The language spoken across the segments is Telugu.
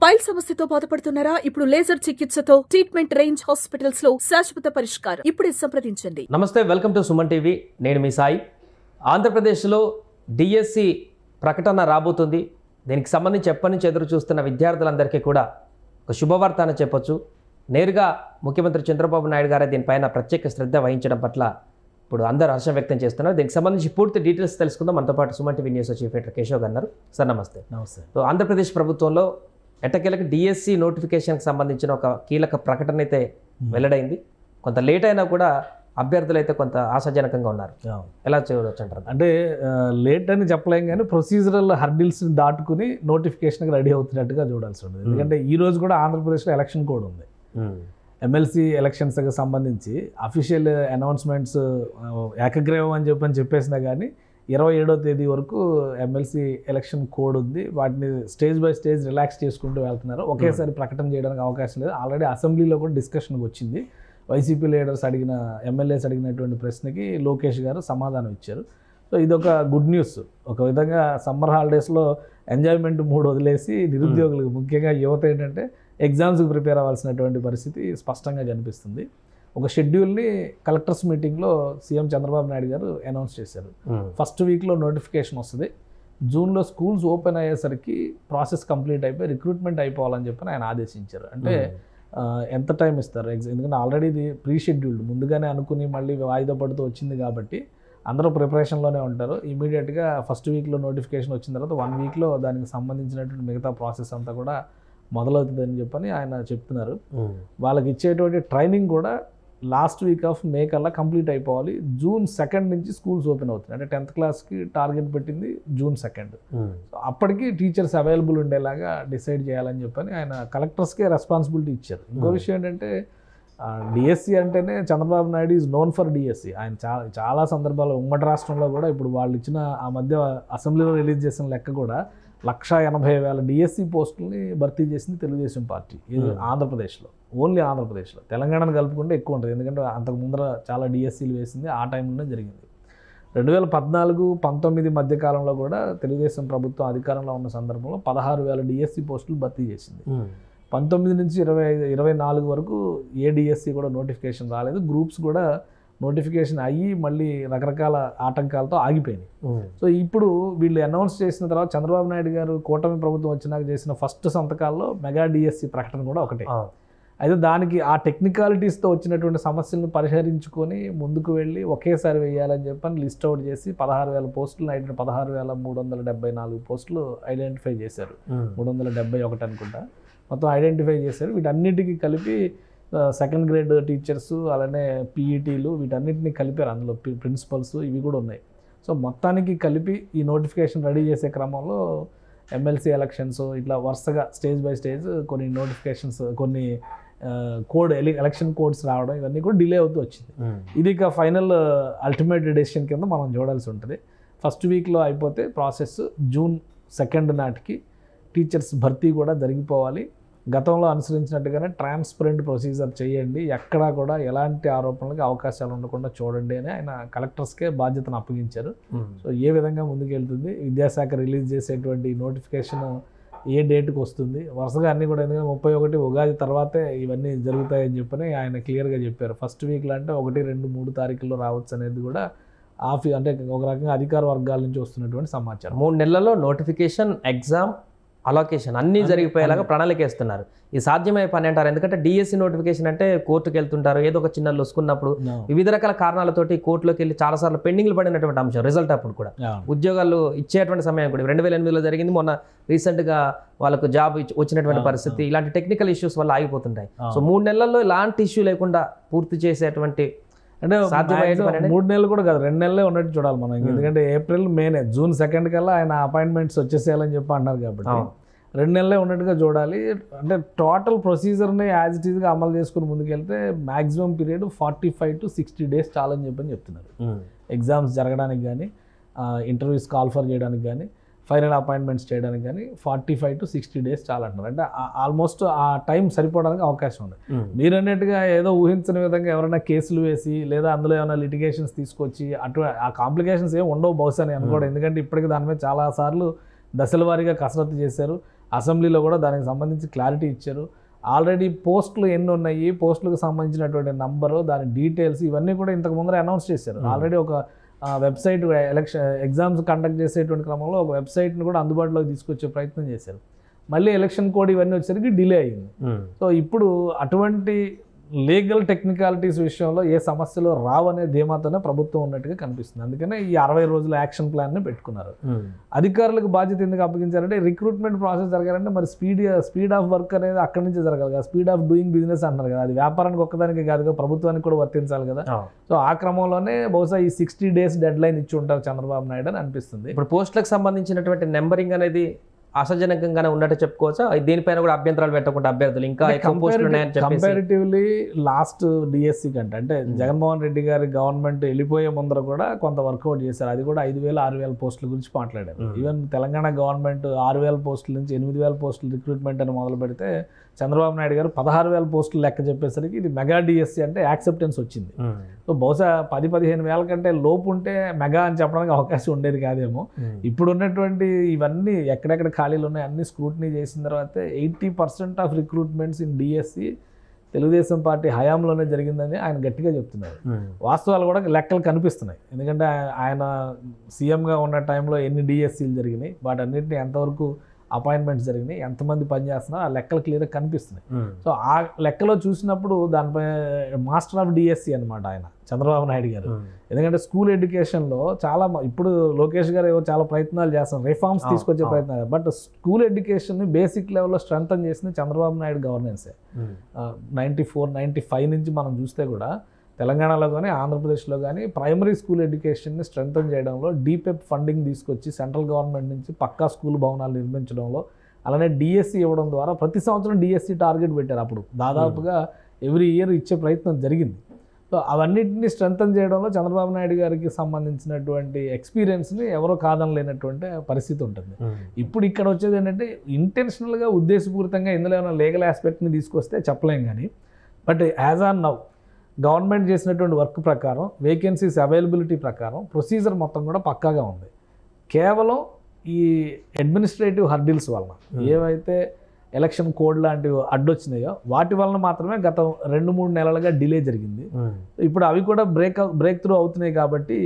పైల్ సమస్యతో బాధపడుతున్నారా? ఇప్పుడు లేజర్ చికిత్సతో ట్రీట్మెంట్ రేంజ్ హాస్పిటల్స్ లో శాశ్వత పరిష్కారం. ఇప్పుడే సంప్రదించండి. నమస్తే, వెల్కమ్ టు సుమన్ టీవీ. నేను మీ సాయి. ఆంధ్రప్రదేశ్లో డిఎస్సి ప్రకటన రాబోతుంది. దీనికి సంబంధించి ఎప్పటి నుంచి ఎదురు చూస్తున్న విద్యార్థులందరికీ కూడా ఒక శుభవార్త అని చెప్పొచ్చు. నేరుగా ముఖ్యమంత్రి చంద్రబాబు నాయుడు గారే దీనిపైన ప్రత్యేక శ్రద్ధ వహించడం పట్ల ఇప్పుడు అందరూ హర్షం వ్యక్తం చేస్తున్నారు. దీనికి సంబంధించి పూర్తి డీటెయిల్స్ తెలుసుకుందాం. మనతో పాటు Suman TV news chief editor Keshav గారు ఉన్నారు. సార్ నమస్తే. నమస్తే. సో ఆంధ్రప్రదేశ్ ప్రభుత్వంలో ఎట్టకేలకు డిఎస్సి నోటిఫికేషన్కి సంబంధించిన ఒక కీలక ప్రకటన అయితే వెల్లడైంది. కొంత లేట్ అయినా కూడా అభ్యర్థులు అయితే కొంత ఆశాజనకంగా ఉన్నారు. ఎలా చూడవచ్చు అంటారు? అంటే లేట్ అని చెప్పలేం, కానీ ప్రొసీజరల్ హర్డిల్స్ని దాటుకుని నోటిఫికేషన్కి రెడీ అవుతున్నట్టుగా చూడాల్సి ఉంటుంది. ఎందుకంటే ఈ రోజు కూడా ఆంధ్రప్రదేశ్లో ఎలక్షన్ కోడ్ ఉంది. ఎమ్మెల్సీ ఎలక్షన్స్కి సంబంధించి అఫీషియల్ అనౌన్స్మెంట్స్ ఏకగ్రీవం అని చెప్పేసినా కానీ 27వ తేదీ వరకు ఎమ్మెల్సీ ఎలక్షన్ కోడ్ ఉంది. వాటిని స్టేజ్ బై స్టేజ్ రిలాక్స్ చేసుకుంటూ వెళ్తున్నారు. ఒకేసారి ప్రకటన చేయడానికి అవకాశం లేదు. ఆల్రెడీ అసెంబ్లీలో కూడా డిస్కషన్కి వచ్చింది. వైసీపీ లీడర్స్ ఎమ్మెల్యేస్ అడిగినటువంటి ప్రశ్నకి లోకేష్ గారు సమాధానం ఇచ్చారు. సో ఇదొక గుడ్ న్యూస్. ఒక విధంగా సమ్మర్ హాలిడేస్లో ఎంజాయ్మెంట్ మూడ్ వదిలేసి నిరుద్యోగులకు, ముఖ్యంగా యువత ఏంటంటే ఎగ్జామ్స్కి ప్రిపేర్ అవ్వాల్సినటువంటి పరిస్థితి స్పష్టంగా కనిపిస్తుంది. ఒక షెడ్యూల్ని కలెక్టర్స్ మీటింగ్లో సీఎం చంద్రబాబు నాయుడు గారు అనౌన్స్ చేశారు. ఫస్ట్ వీక్లో నోటిఫికేషన్ వస్తుంది. జూన్లో స్కూల్స్ ఓపెన్ అయ్యేసరికి ప్రాసెస్ కంప్లీట్ అయిపోయి రిక్రూట్మెంట్ అయిపోవాలని చెప్పి ఆయన ఆదేశించారు. అంటే ఎంత టైం ఇస్తారు? ఎందుకంటే ఆల్రెడీ ఇది ప్రీ షెడ్యూల్డ్, ముందుగానే అనుకుని మళ్ళీ వాయిదా పడుతూ వచ్చింది కాబట్టి అందరూ ప్రిపరేషన్లోనే ఉంటారు. ఇమీడియట్గా ఫస్ట్ వీక్లో నోటిఫికేషన్ వచ్చిన తర్వాత 1 వీక్లో దానికి సంబంధించినటువంటి మిగతా ప్రాసెస్ అంతా కూడా మొదలవుతుందని చెప్పని ఆయన చెప్తున్నారు. వాళ్ళకి ఇచ్చేటువంటి ట్రైనింగ్ కూడా లాస్ట్ వీక్ ఆఫ్ మే కల్లా కంప్లీట్ అయిపోవాలి. June 2 నుంచి స్కూల్స్ ఓపెన్ అవుతున్నాయి. అంటే 10th క్లాస్కి టార్గెట్ పెట్టింది June 2. సో అప్పటికి టీచర్స్ అవైలబుల్ ఉండేలాగా డిసైడ్ చేయాలని చెప్పని ఆయన కలెక్టర్స్కే రెస్పాన్సిబిలిటీ ఇచ్చారు. ఇంకో విషయం ఏంటంటే డిఎస్సి అంటేనే Chandrababu Naidu is known for DSC. ఆయన చాలా సందర్భాల్లో ఉమ్మడి రాష్ట్రంలో కూడా ఇప్పుడు వాళ్ళు ఇచ్చిన ఆ మధ్య అసెంబ్లీలో రిలీజ్ చేసిన లెక్క కూడా 180,000 డిఎస్సి పోస్టులని భర్తీ చేసింది తెలుగుదేశం పార్టీ. ఇది ఆంధ్రప్రదేశ్లో, ఓన్లీ ఆంధ్రప్రదేశ్లో. తెలంగాణను కలుపుకుంటే ఎక్కువ ఉంటుంది, ఎందుకంటే అంతకు ముందర చాలా డిఎస్సీలు వేసింది. ఆ టైంలోనే జరిగింది. 2014-19 మధ్యకాలంలో కూడా తెలుగుదేశం ప్రభుత్వం అధికారంలో ఉన్న సందర్భంలో 16,000 డిఎస్సి పోస్టులు భర్తీ చేసింది. 19 నుంచి 24 వరకు ఏ డిఎస్సి కూడా నోటిఫికేషన్ రాలేదు. గ్రూప్స్ కూడా నోటిఫికేషన్ అయ్యి మళ్ళీ రకరకాల ఆటంకాలతో ఆగిపోయినాయి. సో ఇప్పుడు వీళ్ళు అనౌన్స్ చేసిన తర్వాత చంద్రబాబు నాయుడు గారు కూటమి ప్రభుత్వం వచ్చినాక చేసిన ఫస్ట్ సంతకాల్లో మెగా డిఎస్సి ప్రకటన కూడా ఒకటే. అయితే దానికి ఆ టెక్నికాలిటీస్తో వచ్చినటువంటి సమస్యలను పరిహరించుకొని ముందుకు వెళ్ళి ఒకేసారి వేయాలని చెప్పని లిస్ట్ అవుట్ చేసి 16,000 పోస్టులు 16,374 పోస్టులు ఐడెంటిఫై చేశారు. 371 అనుకుంటా మొత్తం ఐడెంటిఫై చేశారు. వీటన్నిటికీ కలిపి సెకండ్ గ్రేడ్ టీచర్స్, అలానే పీఈటీలు, వీటన్నిటిని కలిపారు. అందులో ప్రిన్సిపల్స్ ఇవి కూడా ఉన్నాయి. సో మొత్తానికి కలిపి ఈ నోటిఫికేషన్ రెడీ చేసే క్రమంలో ఎమ్మెల్సీ ఎలక్షన్స్ ఇట్లా వరుసగా స్టేజ్ బై స్టేజ్ కొన్ని నోటిఫికేషన్స్, కొన్ని ఎలక్షన్ కోడ్స్ రావడం, ఇవన్నీ కూడా డిలే అవుతూ వచ్చింది. ఇది ఇక ఫైనల్ అల్టిమేట్ డెసిషన్ కింద మనం చూడాల్సి ఉంటుంది. ఫస్ట్ వీక్లో అయిపోతే ప్రాసెస్ June 2 నాటికి టీచర్స్ భర్తీ కూడా జరిగిపోవాలి. గతంలో అనుసరించినట్టుగానే ట్రాన్స్పరెంట్ ప్రొసీజర్ చేయండి, ఎక్కడా కూడా ఎలాంటి ఆరోపణలకు అవకాశాలు ఉండకుండా చూడండి అని ఆయన కలెక్టర్స్కే బాధ్యతను అప్పగించారు. సో ఏ విధంగా ముందుకెళ్తుంది, విద్యాశాఖ రిలీజ్ చేసేటువంటి నోటిఫికేషన్ ఏ డేట్కి వస్తుంది, వరుసగా అన్నీ కూడా, ఎందుకంటే 31 ఉగాది తర్వాతే ఇవన్నీ జరుగుతాయని చెప్పని ఆయన క్లియర్గా చెప్పారు. ఫస్ట్ వీక్లో అంటే 1, 2, 3 తారీఖుల్లో రావచ్చు అనేది కూడా అంటే ఒక రకంగా అధికార వర్గాల నుంచి వస్తున్నటువంటి సమాచారం. 3 నెలల్లో నోటిఫికేషన్, ఎగ్జామ్, అలొకేషన్ అన్నీ జరిగిపోయేలాగా ప్రణాళిక వేస్తున్నారు. ఇది సాధ్యమయ్యే పని అంటారు? ఎందుకంటే డిఎస్సి నోటిఫికేషన్ అంటే కోర్టుకు వెళ్తుంటారు, ఏదో ఒక చిన్న లొసుకున్నప్పుడు వివిధ రకాల కారణాలతోటి కోర్టులోకి వెళ్ళి చాలాసార్లు పెండింగ్లు పడినటువంటి అంశం. రిజల్ట్ అప్పుడు కూడా ఉద్యోగాలు ఇచ్చేటువంటి సమయం కూడా 2008లో జరిగింది. మొన్న రీసెంట్గా వాళ్ళకు జాబ్ వచ్చినటువంటి పరిస్థితి, ఇలాంటి టెక్నికల్ ఇష్యూస్ వల్ల ఆగిపోతుంటాయి. సో 3 నెలల్లో ఇలాంటి ఇష్యూ లేకుండా పూర్తి చేసేటువంటి, అంటే 3 నెలలు కూడా కాదు, 2 నెలలే ఉన్నట్టు చూడాలి మనం. ఎందుకంటే ఏప్రిల్, మేనే, June 2 కల్లా ఆయన అపాయింట్మెంట్స్ వచ్చేసేయాలని చెప్పి అన్నారు కాబట్టి 2 నెలలే ఉన్నట్టుగా చూడాలి. అంటే టోటల్ ప్రొసీజర్ని యాజ్ ఇట్ ఈజ్గా అమలు చేసుకుని ముందుకెళ్తే మ్యాక్సిమం పీరియడ్ 45 to 60 days చాలని చెప్పని చెప్తున్నారు. ఎగ్జామ్స్ జరగడానికి కానీ, ఇంటర్వ్యూస్ కాల్ఫర్ చేయడానికి కానీ, ఫైనల్ అపాయింట్మెంట్స్ చేయడానికి కానీ 45 to 60 days చాలా అంటున్నారు. అంటే ఆల్మోస్ట్ ఆ టైం సరిపోవడానికి అవకాశం ఉంది. మీరు అన్నట్టుగా ఏదో ఊహించని విధంగా ఎవరైనా కేసులు వేసి లేదా అందులో ఏమైనా లిటిగేషన్స్ తీసుకొచ్చి ఆ కాంప్లికేషన్స్ ఏమి ఉండవు బహుశా అని అనుకోవడం. ఎందుకంటే ఇప్పటికీ దాని మీద చాలాసార్లు దశల వారీగా కసరత్తు చేశారు. అసెంబ్లీలో కూడా దానికి సంబంధించి క్లారిటీ ఇచ్చారు. ఆల్రెడీ పోస్టులు ఎన్ని ఉన్నాయి, పోస్టులకు సంబంధించినటువంటి నంబరు, దాని డీటెయిల్స్ ఇవన్నీ కూడా ఇంతకు ముందర అనౌన్స్ చేశారు. ఆల్రెడీ ఒక వెబ్సైట్ ఎగ్జామ్స్ కండక్ట్ చేసేటువంటి క్రమంలో ఒక వెబ్సైట్ని కూడా అందుబాటులోకి తీసుకొచ్చే ప్రయత్నం చేశారు. మళ్ళీ ఎలక్షన్ కోడ్ ఇవన్నీ వచ్చేసరికి డిలే అయింది. సో ఇప్పుడు అటువంటి లీగల్ టెక్నికాలిటీస్ విషయంలో ఏ సమస్యలు రావనే ధీమాతోనే ప్రభుత్వం ఉన్నట్టుగా కనిపిస్తుంది. అందుకనే ఈ 60 రోజుల యాక్షన్ ప్లాన్ని పెట్టుకున్నారు. అధికారులకు బాధ్యత ఎందుకు అప్పగించారంటే రిక్రూట్మెంట్ ప్రాసెస్ జరగాలంటే మరి స్పీడ్ ఆఫ్ వర్క్ అనేది అక్కడి నుంచి జరగాలి కదా, స్పీడ్ ఆఫ్ డూయింగ్ బిజినెస్ అంటారు కదా, అది వ్యాపారానికి ఒక్కదానికి కాదు కదా, ప్రభుత్వానికి కూడా వర్తించాలి కదా. సో ఆ క్రమంలోనే బహుశా ఈ 60 days డెడ్ లైన్ ఇచ్చి ఉంటారు చంద్రబాబు నాయుడు అని అనిపిస్తుంది. ఇప్పుడు పోస్టులకు సంబంధించినటువంటి నెంబరింగ్ అనేది ఆశాజనకంగానే ఉన్నట్టు చెప్పుకోవచ్చా? దీనిపైన కూడా అభ్యంతరాలు పెట్టకుండా అభ్యర్థులు ఇంకా కంపారిటివ్లీ లాస్ట్ డిఎస్సి కంటే అంటే జగన్మోహన్ రెడ్డి గారి గవర్నమెంట్ వెళ్ళిపోయే ముందర కూడా కొంత వర్కౌట్ చేశారు. అది కూడా 5,000 6,000 పోస్టుల గురించి మాట్లాడారు. ఈవెన్ తెలంగాణ గవర్నమెంట్ 6,000 పోస్టుల నుంచి 8,000 పోస్టులు రిక్రూట్మెంట్ అని మొదలు పెడితే చంద్రబాబు నాయుడు గారు 16,000 పోస్టులు లెక్క చెప్పేసరికి ఇది మెగా డిఎస్సి అంటే యాక్సెప్టెన్స్ వచ్చింది. సో బహుశా 10-15,000 కంటే లోపు ఉంటే మెగా అని చెప్పడానికి అవకాశం ఉండేది కాదేమో. ఇప్పుడు ఉన్నటువంటి ఇవన్నీ ఎక్కడెక్కడ ఖాళీలు ఉన్నాయి అన్ని స్క్రూటినీ చేసిన తర్వాత 80% of recruitments in DSC Telugu Desam party హయాంలోనే జరిగిందని ఆయన గట్టిగా చెప్తున్నారు. వాస్తవాలు కూడా లెక్కలు కనిపిస్తున్నాయి. ఎందుకంటే ఆయన సీఎంగా ఉన్న టైంలో ఎన్ని డిఎస్సీలు జరిగినాయి, వాటన్నిటిని ఎంతవరకు అపాయింట్మెంట్స్ జరిగినాయి, ఎంతమంది పనిచేస్తున్నారు, ఆ లెక్కలు క్లియర్గా కనిపిస్తున్నాయి. సో ఆ లెక్కలో చూసినప్పుడు దానిపై మాస్టర్ ఆఫ్ డిఎస్సి అనమాట ఆయన చంద్రబాబు నాయుడు గారు. ఎందుకంటే స్కూల్ ఎడ్యుకేషన్లో చాలా ఇప్పుడు లోకేష్ గారు ఏవో చాలా ప్రయత్నాలు చేస్తున్నారు, రిఫార్మ్స్ తీసుకొచ్చే ప్రయత్నాలు, బట్ స్కూల్ ఎడ్యుకేషన్ని బేసిక్ లెవెల్లో స్ట్రెంథన్ చేసింది చంద్రబాబు నాయుడు గవర్నెన్సే. 94-95 నుంచి మనం చూస్తే కూడా తెలంగాణలో కానీ ఆంధ్రప్రదేశ్లో కానీ ప్రైమరీ స్కూల్ ఎడ్యుకేషన్ని స్ట్రెంథన్ చేయడంలో డీపెప్ ఫండింగ్ తీసుకొచ్చి సెంట్రల్ గవర్నమెంట్ నుంచి పక్కా స్కూల్ భవనాలు నిర్మించడంలో, అలానే డిఎస్సి ఇవ్వడం ద్వారా ప్రతి సంవత్సరం డిఎస్సి టార్గెట్ పెట్టారు. అప్పుడు దాదాపుగా ఎవ్రీ ఇయర్ ఇచ్చే ప్రయత్నం జరిగింది. సో అవన్నిటిని స్ట్రెంథన్ చేయడంలో చంద్రబాబు నాయుడు గారికి సంబంధించినటువంటి ఎక్స్పీరియన్స్ని ఎవరో కాదనలేనటువంటి పరిస్థితి ఉంటుంది. ఇప్పుడు ఇక్కడ వచ్చేది ఏంటంటే ఇంటెన్షనల్గా ఉద్దేశపూరితంగా ఇందులో ఏమైనా లీగల్ ఆస్పెక్ట్ని తీసుకొస్తే చెప్పలేం కానీ, but as on now government చేసినటువంటి వర్క్ ప్రకారం వేకెన్సీస్ అవైలబిలిటీ ప్రకారం ప్రొసీజర్ మొత్తం కూడా పక్కాగా ఉంది. కేవలం ఈ అడ్మినిస్ట్రేటివ్ హర్డిల్స్ వలన ఏవైతే ఎలక్షన్ కోడ్ లాంటివి అడ్డొచ్చినాయో వాటి వలన మాత్రమే గత 2-3 నెలలుగా డిలే జరిగింది. ఇప్పుడు అవి కూడా బ్రేక్ త్రూ అవుతున్నాయి. కాబట్టి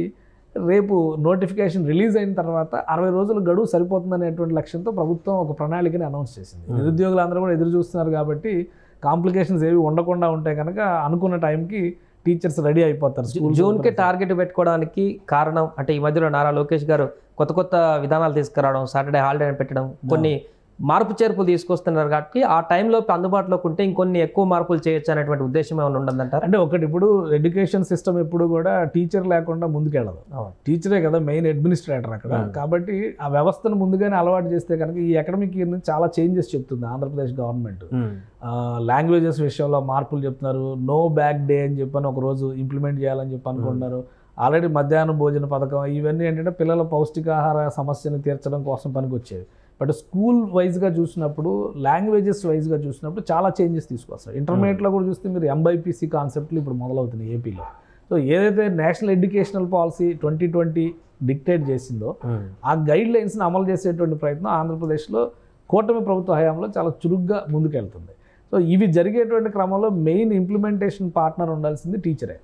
రేపు నోటిఫికేషన్ రిలీజ్ అయిన తర్వాత 60 రోజుల గడువు సరిపోతుందనేటువంటి లక్ష్యంతో ప్రభుత్వం ఒక ప్రణాళికని అనౌన్స్ చేసింది. నిరుద్యోగులు అందరూ కూడా ఎదురు చూస్తున్నారు. కాబట్టి కాంప్లికేషన్స్ ఏవి ఉండకుండా ఉంటే కనుక అనుకున్న టైంకి టీచర్స్ రెడీ అయిపోతారు. జూన్కి టార్గెట్ పెట్టుకోవడానికి కారణం అంటే ఈ మధ్యలో నారా లోకేష్ గారు కొత్త విధానాలు తీసుకురావడం, సాటర్డే హాలిడే పెట్టడం, కొన్ని మార్పు చేర్పులు తీసుకొస్తున్నారు. కాబట్టి ఆ టైంలో అందుబాటులోకి ఉంటే ఇంకొన్ని ఎక్కువ మార్పులు చేయొచ్చు అనేటువంటి ఉద్దేశం ఏమైనా ఉండదంటారు? అంటే ఒకటి, ఇప్పుడు ఎడ్యుకేషన్ సిస్టమ్ ఎప్పుడు కూడా టీచర్ లేకుండా ముందుకెళ్ళదు. టీచరే కదా మెయిన్ అడ్మినిస్ట్రేటర్ అక్కడ. కాబట్టి ఆ వ్యవస్థను ముందుగానే అలవాటు చేస్తే కనుక ఈ అకాడమిక్ ఇయర్ నుంచి చాలా చేంజెస్ చెప్తుంది ఆంధ్రప్రదేశ్ గవర్నమెంట్. లాంగ్వేజెస్ విషయంలో మార్పులు చెప్తున్నారు. నో బ్యాక్ డే అని చెప్పని ఒక రోజు ఇంప్లిమెంట్ చేయాలని చెప్పి అనుకుంటున్నారు. ఆల్రెడీ మధ్యాహ్న భోజన పథకం ఇవన్నీ ఏంటంటే పిల్లల పౌష్టికాహార సమస్యను తీర్చడం కోసం పనికొచ్చేవి. బట్ స్కూల్ వైజ్గా చూసినప్పుడు, లాంగ్వేజెస్ వైజ్గా చూసినప్పుడు చాలా చేంజెస్ తీసుకొస్తారు. ఇంటర్మీడియట్లో కూడా చూస్తే మీరు MYPC కాన్సెప్ట్లు ఇప్పుడు మొదలవుతున్నాయి ఏపీలో. సో ఏదైతే నేషనల్ ఎడ్యుకేషనల్ పాలసీ 2020 డిక్టేట్ చేసిందో ఆ గైడ్ లైన్స్ని అమలు చేసేటువంటి ప్రయత్నం ఆంధ్రప్రదేశ్లో కూటమి ప్రభుత్వ హయాంలో చాలా చురుగ్గా ముందుకెళ్తుంది. సో ఇవి జరిగేటువంటి క్రమంలో మెయిన్ ఇంప్లిమెంటేషన్ పార్ట్నర్ ఉండాల్సింది టీచరే.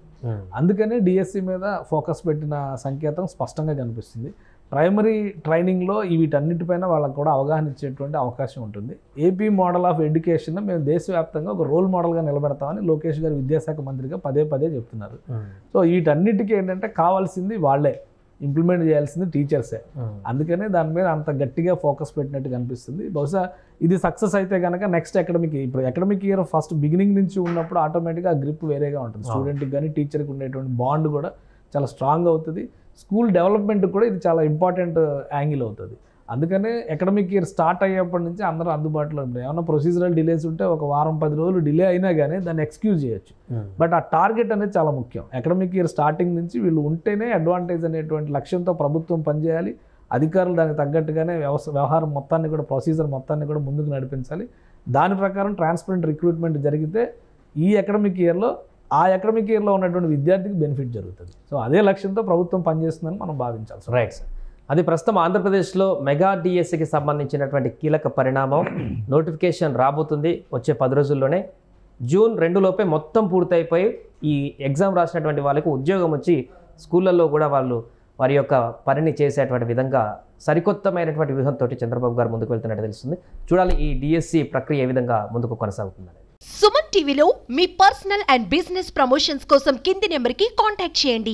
అందుకనే డిఎస్సి మీద ఫోకస్ పెట్టిన సంకేతం స్పష్టంగా కనిపిస్తుంది. ప్రైమరీ ట్రైనింగ్లో వీటన్నిటిపైన వాళ్ళకు కూడా అవగాహన ఇచ్చేటువంటి అవకాశం ఉంటుంది. ఏపీ మోడల్ ఆఫ్ ఎడ్యుకేషన్ మేము దేశవ్యాప్తంగా ఒక రోల్ మోడల్గా నిలబెడతామని లోకేష్ గారు విద్యాశాఖ మంత్రిగా పదే చెప్తున్నారు. సో వీటన్నిటికీ ఏంటంటే కావాల్సింది వాళ్ళే, ఇంప్లిమెంట్ చేయాల్సింది టీచర్సే. అందుకనే దాని మీద అంత గట్టిగా ఫోకస్ పెట్టినట్టు కనిపిస్తుంది. బహుశా ఇది సక్సెస్ అయితే కనుక నెక్స్ట్ ఇప్పుడు అకాడమిక్ ఇయర్ ఫస్ట్ బిగినింగ్ నుంచి ఉన్నప్పుడు ఆటోమేటిక్గా ఆ గ్రిప్ వేరేగా ఉంటుంది. స్టూడెంట్కి కానీ టీచర్కి ఉండేటువంటి బాండ్ కూడా చాలా స్ట్రాంగ్ అవుతుంది. స్కూల్ డెవలప్మెంట్ కూడా ఇది చాలా ఇంపార్టెంట్ యాంగిల్ అవుతుంది. అందుకనే అకాడమిక్ ఇయర్ స్టార్ట్ అయ్యేప్పటి నుంచి అందరూ అందుబాటులో ఉంటారు. ఏమైనా ప్రొసీజరల్ డిలేస్ ఉంటే ఒక 1-10 రోజులు డిలే అయినా కానీ దాన్ని ఎక్స్క్యూజ్ చేయొచ్చు. బట్ ఆ టార్గెట్ అనేది చాలా ముఖ్యం. అకాడమిక్ ఇయర్ స్టార్టింగ్ నుంచి వీళ్ళు ఉంటేనే అడ్వాంటేజ్ అనేటువంటి లక్ష్యంతో ప్రభుత్వం పనిచేయాలి. అధికారులు దానికి తగ్గట్టుగానే వ్యవహారం మొత్తాన్ని కూడా, ప్రొసీజర్ మొత్తాన్ని కూడా ముందుకు నడిపించాలి. దాని ప్రకారం ట్రాన్స్పరెంట్ రిక్రూట్మెంట్ జరిగితే ఈ అకాడమిక్ ఇయర్లో ఆ అకాడమిక్ ఇయర్లో ఉన్నటువంటి విద్యార్థికి బెనిఫిట్ జరుగుతుంది. సో అదే లక్ష్యంతో ప్రభుత్వం పనిచేస్తుందని మనం భావించాలి. Right sir. అది ప్రస్తుతం ఆంధ్రప్రదేశ్లో మెగా డిఎస్సికి సంబంధించినటువంటి కీలక పరిణామం. నోటిఫికేషన్ రాబోతుంది వచ్చే 10 రోజుల్లోనే. జూన్ 2 లోపే మొత్తం పూర్తయిపోయి ఈ ఎగ్జామ్ రాసినటువంటి వాళ్ళకి ఉద్యోగం వచ్చి స్కూళ్ళల్లో కూడా వాళ్ళు వారి యొక్క పనిని చేసేటువంటి విధంగా సరికొత్తమైనటువంటి వ్యూహంతో చంద్రబాబు గారు ముందుకు వెళ్తున్నట్టు తెలుస్తుంది. చూడాలి ఈ డిఎస్సి ప్రక్రియ ఏ విధంగా ముందుకు కొనసాగుతుందని. సుమన్ టీవీలో మీ పర్సనల్ అండ్ బిజినెస్ ప్రమోషన్స్ కోసం కింది నెంబర్కి కాంటాక్ట్ చేయండి.